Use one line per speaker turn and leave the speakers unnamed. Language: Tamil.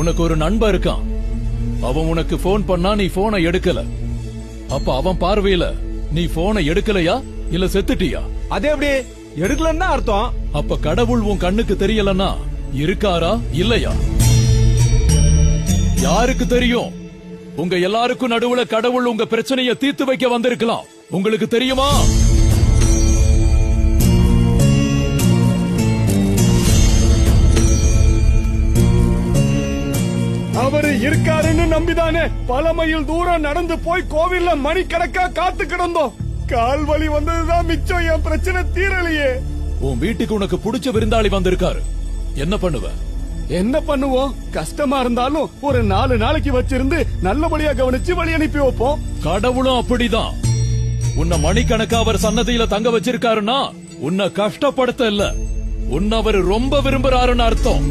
உனக்கு ஒரு நண்பன் இருக்கான். அவன் உனக்கு போன் பண்ணா நீ போனை எடுக்கல. அப்ப அவன் பார்வையில நீ போனை எடுக்கலையா இல்ல செத்துட்டியா?
அதே எப்படி எடுக்கலன்னு தான் அர்த்தம்.
அப்ப கடவுள் உன் கண்ணுக்கு தெரியலன்னா இருக்காரா இல்லையா? யாருக்கு தெரியும்? உங்க எல்லாருக்கும் நடுவுல கடவுள் உங்க பிரச்சனையை தீர்த்து வைக்க வந்திருக்கலாம். உங்களுக்கு தெரியுமா?
அவரு இருக்காருன்னு நம்பிதானே பல மைல் தூரம் நடந்து போய் கோவில்ல மணிக்கணக்கா காத்து கிடந்தோம். கால் வலி வந்ததுதான் மிச்சம், என் பிரச்சனை தீரலையே.
உன் வீட்டுக்கு உனக்கு பிடிச்ச விருந்தாளி வந்திருக்காரு. என்ன பண்ணுவ?
என்ன பண்ணுவோம்? கஷ்டமா இருந்தாலும் ஒரு 4 நாளைக்கு வச்சிருந்து நல்லபடியா கவனிச்சு வழி அனுப்பி வைப்போம்.
கடவுளும் அப்படிதான். உன்னை மணிக்கணக்கா அவர் சன்னதியில தங்க வச்சிருக்காருன்னா உன்னை கஷ்டப்படுத்த இல்ல, உன்னை அவர் ரொம்ப விரும்புறாருன்னு அர்த்தம்.